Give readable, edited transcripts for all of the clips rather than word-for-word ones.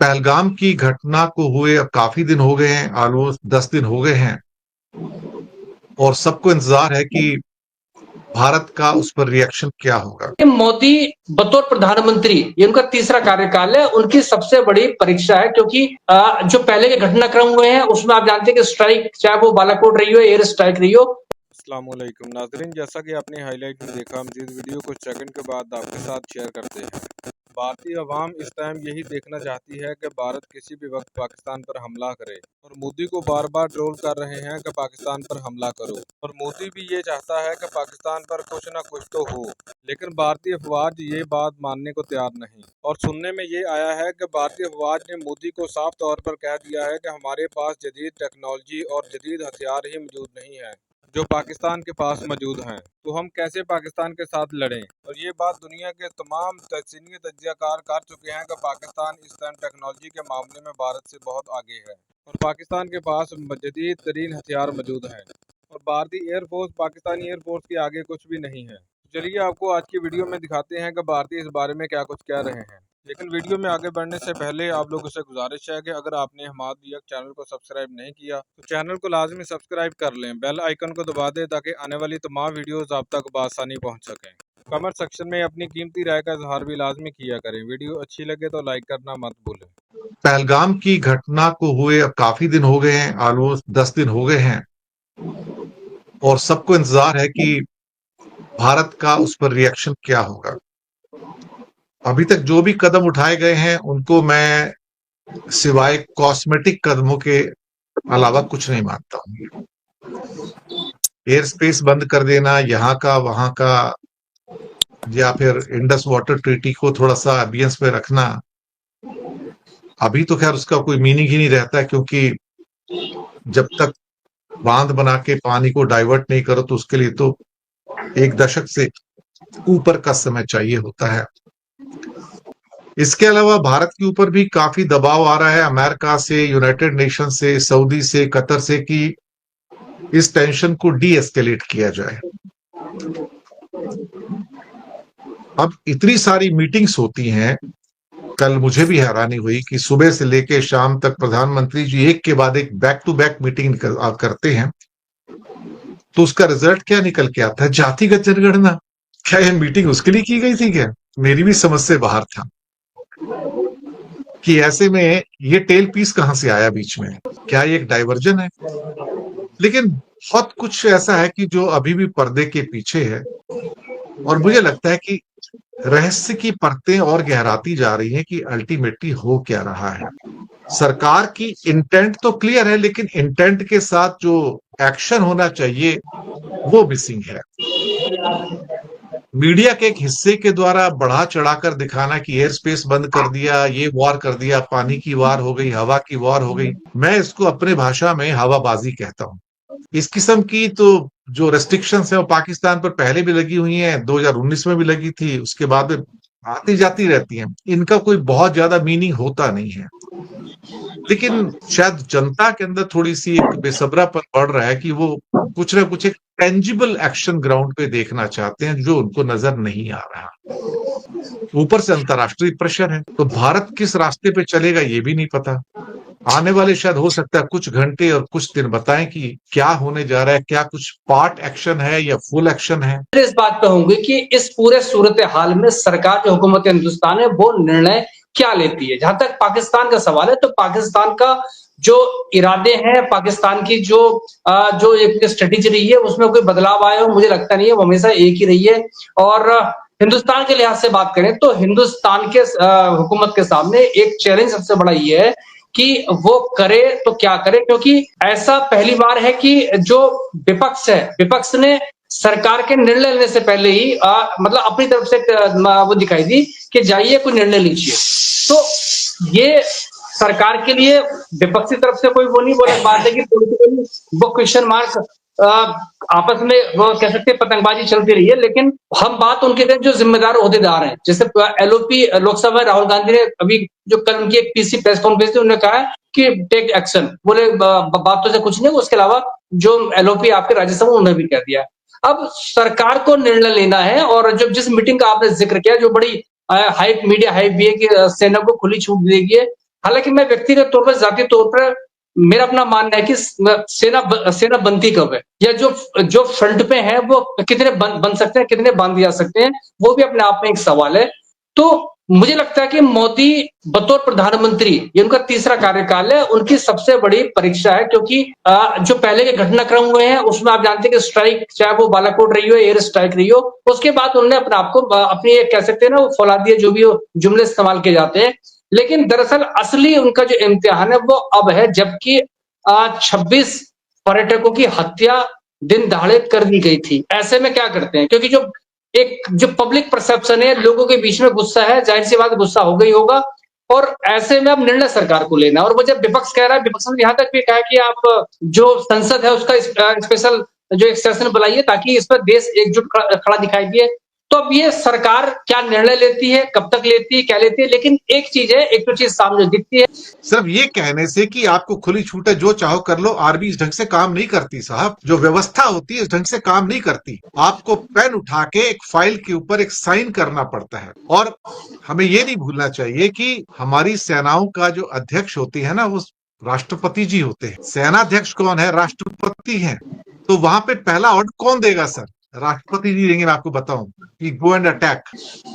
पहलगाम की घटना को हुए अब काफी दिन हो गए हैं, ऑलमोस्ट 10 दिन हो गए हैं। और सबको इंतजार है कि भारत का उस पर रिएक्शन क्या होगा। मोदी बतौर प्रधानमंत्री ये उनका तीसरा कार्यकाल है, उनकी सबसे बड़ी परीक्षा है, क्योंकि जो पहले के घटनाक्रम हुए हैं उसमें आप जानते हैं कि स्ट्राइक, चाहे वो बालाकोट रही हो, एयर स्ट्राइक रही हो। अस्सलामुअलैकुम नाजरीन, जैसा कि आपने हाईलाइट में देखा, मजीद वीडियो कुछ सेकंड के बाद आपके साथ शेयर करते हैं। भारतीय अवाम इस टाइम यही देखना चाहती है कि भारत किसी भी वक्त पाकिस्तान पर हमला करे, और मोदी को बार बार ट्रोल कर रहे हैं कि पाकिस्तान पर हमला करो, और मोदी भी ये चाहता है कि पाकिस्तान पर कुछ ना कुछ तो हो। लेकिन भारतीय अफवाज ये बात मानने को तैयार नहीं, और सुनने में ये आया है कि भारतीय अफवाज ने मोदी को साफ तौर पर कह दिया है कि हमारे पास जदीद टेक्नोलॉजी और जदीद हथियार ही मौजूद नहीं है जो पाकिस्तान के पास मौजूद हैं, तो हम कैसे पाकिस्तान के साथ लड़ें। और ये बात दुनिया के तमाम सीनियर तज्जियाकार कर चुके हैं कि पाकिस्तान इस टाइम टेक्नोलॉजी के मामले में भारत से बहुत आगे है, और पाकिस्तान के पास जदीद तरीन हथियार मौजूद हैं, और भारतीय एयरफोर्स पाकिस्तानी एयरफोर्स के आगे कुछ भी नहीं है। चलिए आपको आज की वीडियो में दिखाते हैं कि भारतीय इस बारे में क्या कुछ कह रहे हैं। लेकिन वीडियो में आगे बढ़ने से पहले आप लोगों से गुजारिश है कि अगर आपने हमारे रिएक्ट चैनल को सब्सक्राइब नहीं किया तो चैनल को लाजमी सब्सक्राइब कर लें, बेल आइकन को दबा दें ताकि आने वाली तमाम वीडियोस आप तक बआसानी पहुंच सकें। कमेंट सेक्शन में अपनी कीमती राय का इजहार भी लाजमी किया करें। वीडियो अच्छी लगे तो लाइक करना मत भूलें। पहलगाम की घटना को हुए अब काफी दिन हो गए हैं, ऑलमोस्ट 10 दिन हो गए हैं। और सबको इंतजार है कि भारत का उस पर रिएक्शन क्या होगा। अभी तक जो भी कदम उठाए गए हैं उनको मैं सिवाय कॉस्मेटिक कदमों के अलावा कुछ नहीं मानता हूँ। एयर स्पेस बंद कर देना यहाँ का वहां का, या फिर इंडस वाटर ट्रीटी को थोड़ा सा अबियंस में रखना, अभी तो खैर उसका कोई मीनिंग ही नहीं रहता है, क्योंकि जब तक बांध बना के पानी को डाइवर्ट नहीं करो तो उसके लिए तो 1 दशक से ऊपर का समय चाहिए होता है। इसके अलावा भारत के ऊपर भी काफी दबाव आ रहा है अमेरिका से, यूनाइटेड नेशन से, सऊदी से, कतर से, कि इस टेंशन को डी एस्केलेट किया जाए। अब इतनी सारी मीटिंग्स होती हैं, कल मुझे भी हैरानी हुई कि सुबह से लेके शाम तक प्रधानमंत्री जी एक के बाद एक बैक टू बैक मीटिंग करते हैं, तो उसका रिजल्ट क्या निकल के आता है? जातिगत जनगणना। क्या यह मीटिंग उसके लिए की गई थी क्या? मेरी भी समझ से बाहर था कि ऐसे में ये टेल पीस कहां से आया बीच में? क्या ये एक डाइवर्जन है? लेकिन बहुत कुछ ऐसा है कि जो अभी भी पर्दे के पीछे है, और मुझे लगता है कि रहस्य की परतें और गहराती जा रही हैं कि अल्टीमेटली हो क्या रहा है। सरकार की इंटेंट तो क्लियर है, लेकिन इंटेंट के साथ जो एक्शन होना चाहिए वो मिसिंग है। मीडिया के एक हिस्से के द्वारा बढ़ा चढ़ाकर दिखाना कि एयर स्पेस बंद कर दिया, ये वॉर कर दिया, पानी की वॉर हो गई, हवा की वॉर हो गई, मैं इसको अपने भाषा में हवाबाजी कहता हूं। इस किस्म की तो जो रेस्ट्रिक्शंस है वो पाकिस्तान पर पहले भी लगी हुई हैं, 2019 में भी लगी थी, उसके बाद में आती जाती रहती हैं। इनका कोई बहुत ज्यादा मीनिंग होता नहीं है, लेकिन शायद जनता के अंदर थोड़ी सी एक बेसब्रापन बढ़ रहा है कि वो कुछ ना कुछ एक टेंजिबल एक्शन ग्राउंड पे देखना चाहते हैं, जो उनको नजर नहीं आ रहा। ऊपर से अंतर्राष्ट्रीय प्रेशर है, तो भारत किस रास्ते पे चलेगा ये भी नहीं पता। आने वाले शायद हो सकता है कुछ घंटे और कुछ दिन बताएं कि क्या होने जा रहा है, क्या कुछ पार्ट एक्शन है या फुल एक्शन है। इस बात पे होंगे कि इस पूरे सूरत हाल में सरकार जो हुकूमत हिंदुस्तान है वो निर्णय क्या लेती है। जहां तक पाकिस्तान का सवाल है, तो पाकिस्तान का जो इरादे हैं, पाकिस्तान की जो एक स्ट्रेटेजी रही है उसमें कोई बदलाव आया हो मुझे लगता नहीं है, वो हमेशा एक ही रही है। और हिंदुस्तान के लिहाज से बात करें तो हिंदुस्तान के हुकूमत के सामने एक चैलेंज सबसे बड़ा ये है कि वो करे तो क्या करे, क्योंकि ऐसा पहली बार है कि जो विपक्ष है, विपक्ष ने सरकार के निर्णय लेने से पहले ही मतलब अपनी तरफ से वो दिखाई दी कि जाइए कोई निर्णय लीजिए। तो ये सरकार के लिए विपक्षी तरफ से कोई वो नहीं बोले बात है कि पॉलिटिकली वो क्वेश्चन मार्क आपस में वो कह सकते हैं पतंगबाजी चलती रही है। लेकिन हम बात उनके जो जिम्मेदार ओहदेदार हैं, जैसे एलओपी लोकसभा राहुल गांधी ने अभी जो कल उनकी एक पीसी प्रेस कॉन्फ्रेंस थी, उन्होंने कहा कि टेक एक्शन, बोले बात तो से कुछ नहीं, उसके अलावा जो एलओपी आपके राज्यसभा उन्होंने भी कह दिया। अब सरकार को निर्णय लेना है, और जब जिस मीटिंग का आपने जिक्र किया जो बड़ी हाइप मीडिया हाइप भी है कि सेना को खुली छूट देगी, हालांकि मैं व्यक्तिगत तौर पर, जाती तौर पर मेरा अपना मानना है कि सेना बनती कब है, या जो जो फ्रंट पे है वो कितने बन सकते हैं, कितने बांध जा सकते हैं, वो भी अपने आप में एक सवाल है। तो मुझे लगता है कि मोदी बतौर प्रधानमंत्री, ये उनका तीसरा कार्यकाल है, उनकी सबसे बड़ी परीक्षा है, क्योंकि जो पहले के घटनाक्रम हुए हैं उसमें आप जानते हैं कि स्ट्राइक, चाहे वो बालाकोट रही हो, एयर स्ट्राइक रही हो, उसके बाद उन्होंने अपने आप को अपनी एक कह सकते हैं ना, वो फौलादी है, जो भी जुमले इस्तेमाल किए जाते हैं। लेकिन दरअसल असली उनका जो इम्तिहान है वो अब है, जबकि 26 पर्यटकों की हत्या दिन दहाड़े कर दी गई थी। ऐसे में क्या करते हैं, क्योंकि जो पब्लिक परसेप्शन है, लोगों के बीच में गुस्सा है, जाहिर सी बात गुस्सा होगा ही होगा, और ऐसे में अब निर्णय सरकार को लेना है। और वो जब विपक्ष कह रहा है, विपक्ष ने यहाँ तक भी कहा कि आप जो संसद है उसका स्पेशल जो एक सेशन बुलाइए, ताकि इस पर देश एकजुट खड़ा दिखाई दिए। तो अब ये सरकार क्या निर्णय लेती है, कब तक लेती है, क्या लेती है, लेकिन एक चीज है, एक तो चीज सामने दिखती है। सिर्फ ये कहने से कि आपको खुली छूट है, जो चाहो कर लो, आर्मी इस ढंग से काम नहीं करती साहब। जो व्यवस्था होती है इस ढंग से काम नहीं करती। आपको पेन उठा के एक फाइल के ऊपर एक साइन करना पड़ता है। और हमें ये नहीं भूलना चाहिए कि हमारी सेनाओं का जो अध्यक्ष होती है ना, वो राष्ट्रपति जी होते हैं। सेनाध्यक्ष कौन है? राष्ट्रपति हैं। तो वहां पे पहला ऑर्डर कौन देगा सर? राष्ट्रपति जी देंगे। मैं आपको बताऊं कि गो एंड अटैक,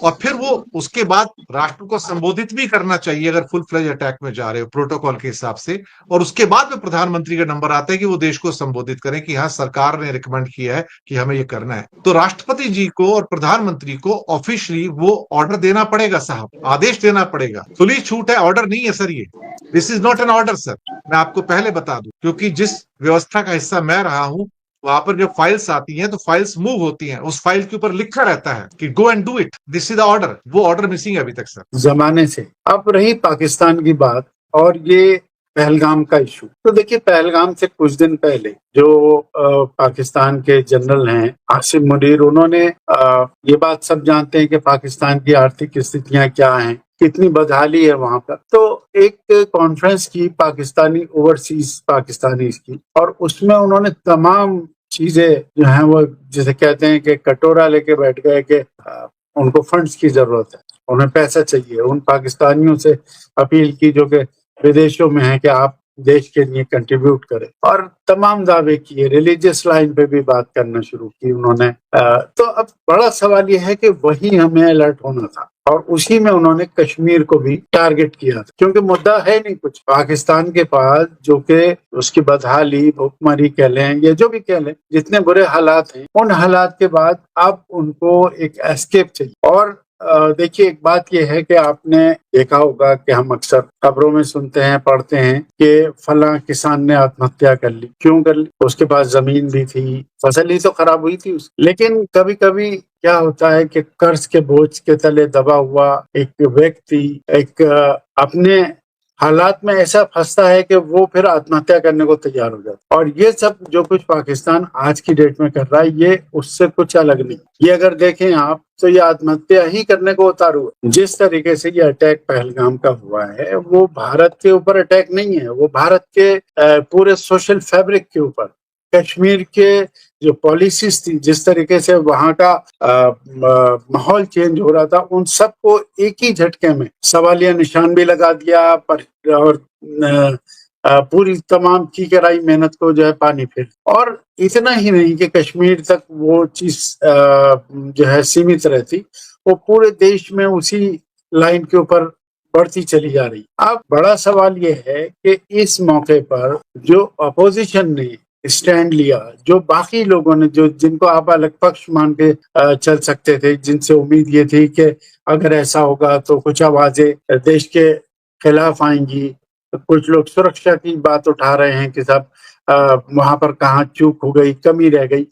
और फिर वो उसके बाद राष्ट्र को संबोधित भी करना चाहिए अगर फुल फ्लेज अटैक में जा रहे हो प्रोटोकॉल के हिसाब से। और उसके बाद में प्रधानमंत्री का नंबर आता है कि वो देश को संबोधित करें कि हाँ, सरकार ने रिकमेंड किया है कि हमें ये करना है। तो राष्ट्रपति जी को और प्रधानमंत्री को ऑफिशियली वो ऑर्डर देना पड़ेगा साहब, आदेश देना पड़ेगा। खुली छूट है, ऑर्डर नहीं है सर। ये this is not an order sir, मैं आपको पहले बता दूं, क्योंकि जिस व्यवस्था का हिस्सा मैं रहा हूं, वहां पर जब फाइल्स आती हैं तो फाइल्स मूव होती हैं, उस फाइल के ऊपर लिखा रहता है कि go and do it, this is the order. वो ऑर्डर मिसिंग है अभी तक सर, जमाने से। अब रही पाकिस्तान की बात और ये पहलगाम का इशू, तो देखिए पहलगाम से कुछ दिन पहले जो पाकिस्तान के जनरल हैं आसिम मुनीर, उन्होंने ये बात सब जानते हैं कि पाकिस्तान की आर्थिक स्थितियां क्या हैं, कितनी बदहाली है वहां पर। तो एक कॉन्फ्रेंस की पाकिस्तानी ओवरसीज पाकिस्तानी की, और उसमें उन्होंने तमाम चीजें जो हैं वो, जैसे कहते हैं कि कटोरा लेके बैठ गए कि उनको फंड्स की जरूरत है, उन्हें पैसा चाहिए। उन पाकिस्तानियों से अपील की जो कि विदेशों में है कि आप देश के लिए कंट्रीब्यूट करें, और तमाम दावे किए। रिलीजियस लाइन पे भी बात करना शुरू की उन्होंने। तो अब बड़ा सवाल यह है कि वही हमें अलर्ट होना था, और उसी में उन्होंने कश्मीर को भी टारगेट किया था, क्योंकि मुद्दा है नहीं कुछ पाकिस्तान के पास, जो कि उसकी बदहाली, भुखमरी कह लें या जो भी कह लें, जितने बुरे हालात हैं, उन हालात के बाद अब उनको एक एस्केप चाहिए। और देखिए एक बात यह है कि आपने देखा होगा कि हम अक्सर खबरों में सुनते हैं, पढ़ते हैं कि फला किसान ने आत्महत्या कर ली। क्यों कर ली? उसके पास जमीन भी थी, फसल ही तो खराब हुई थी उसकी। लेकिन कभी कभी क्या होता है कि कर्ज के बोझ के तले दबा हुआ एक व्यक्ति एक अपने हालात में ऐसा फंसता है कि वो फिर आत्महत्या करने को तैयार हो जाता है। और ये सब जो कुछ पाकिस्तान आज की डेट में कर रहा है, ये उससे कुछ अलग नहीं। ये अगर देखें आप, तो ये आत्महत्या ही करने को उतारू है। जिस तरीके से ये अटैक पहलगाम का हुआ है, वो भारत के ऊपर अटैक नहीं है, वो भारत के पूरे सोशल फैब्रिक के ऊपर, कश्मीर के जो पॉलिसीज थी, जिस तरीके से वहां का माहौल चेंज हो रहा था, उन सबको एक ही झटके में सवालिया निशान भी लगा दिया पर, और पूरी तमाम की कराई मेहनत को जो है पानी फिर। और इतना ही नहीं कि कश्मीर तक वो चीज जो है सीमित रहती, वो पूरे देश में उसी लाइन के ऊपर बढ़ती चली जा रही। अब बड़ा सवाल ये है कि इस मौके पर जो अपोजिशन ने स्टैंड लिया, जो बाकी लोगों ने, जो जिनको आप अलग पक्ष मान के चल सकते थे, जिनसे उम्मीद ये थी कि अगर ऐसा होगा तो कुछ आवाजें देश के खिलाफ आएंगी, कुछ लोग सुरक्षा की बात उठा रहे हैं कि साहब वहां पर कहाँ चूक हो गई, कमी रह गई।